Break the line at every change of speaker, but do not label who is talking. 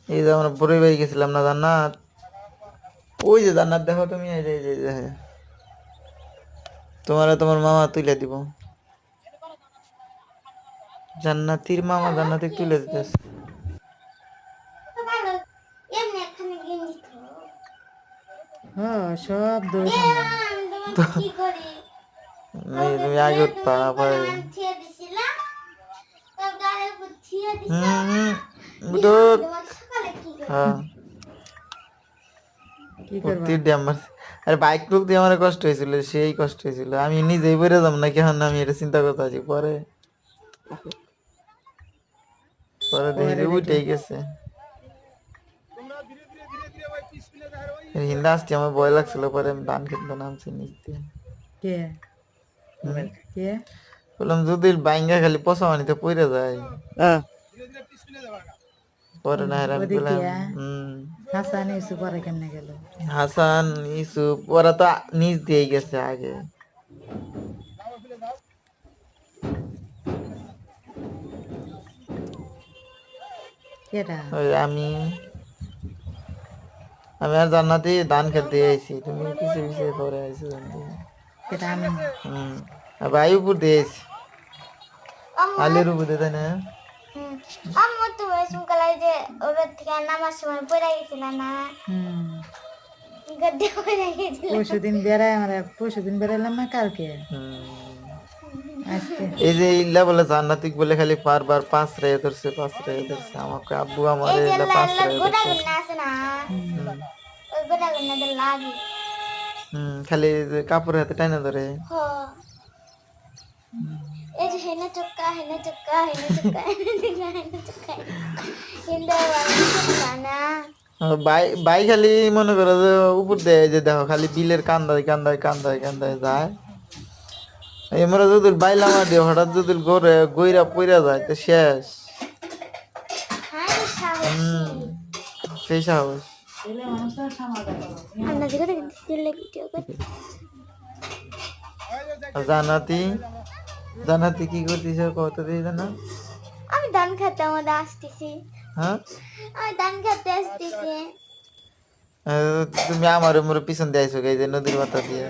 এই যে আমরা বড়ই বাড়ি গেছিলাম না জান্নাত, ওই যে জান্নাত দেখো তুমি, এই যে তোমার মামা তুলে দিব, জান্নাতির মামা জান্নাতি তুলে দিতেছে।
হ্যাঁ সব দোষ
তুমি আগে উঠবা আবার। হ্যাঁ
কি করবা?
আরে বাইক টুক দিয়ে আমার কষ্ট হয়েছিল, সেই কষ্ট হয়েছিল, আমি নিজেই বেড়ে যাবো না কেন, আমি এটা চিন্তা করতে আছি। পরে পরে দেখি যে উঠেই গেছে। হিন্দা আসতে আমার ভয় লাগছিল, পরে আমি ধান খেতে নামছি নিচ দিয়ে।
কে কে
বললাম যদি বাইঙ্গা খালি পচা মানিতে পড়ে যায়, পরে না আমি বললাম
হাসান ইসু পরে কেমনে গেল?
হাসান ইউসুফ ওরা তো নিচ দিয়ে গেছে আগে।
কেটা?
ওই আমি আর জান্নাতি ধান খেতে আইছি, তুমি পিছে পিছে পরে আইছো জানতে।
কেটা আমি?
আর ভাই উপর দিয়ে আইছি, আলের উপর দিয়ে, তাই না?
আম্মু তো ওইসব কালাই যে ওর থেকে নামার সময় পড়ে গেছিল না, গদ্দে পড়ে গেছিল।
পরশুদিন বেড়াইলাম না কালকে।
এই যে ইল্লা বলে জান্নাতিক বলে খালি বারবার পাঁচ রেয়ে ধরছে আমাকে, আব্বু আমার
এই যে
ইল্লা পাঁচ
লাল
রেয়ে
গোটা
ধরছে।
গুন্না আছে না, ওই গোটা গুন্না লাগি।
খালি যে কাপড়ের হাতে টাইনা ধরে।
এই যে হেনে চক্কা হেনে চক্কা হেনে চক্কা হেনে চক্কা হেনে চক্কা হিন্দা বাবা না।
বাই খালি মনে করো যে উপর দেয়, যে দেখো খালি বিলের কান্দায় যায়। আমরা যদি বাইলাম দিয়ে হঠাৎ যদি গইরা পইরা যায় তো শেষ। সেই সাহস জানাতি কি করতেছ কত দিয়ে জানা?
আমি ধান খেতে আমাদের আসতেছি।
হ্যাঁ
আমি ধান খেতে আসতেছি।
তুমি আমার পিছন দিয়ে আইসো, এই যে নদীর মাথা দিয়ে।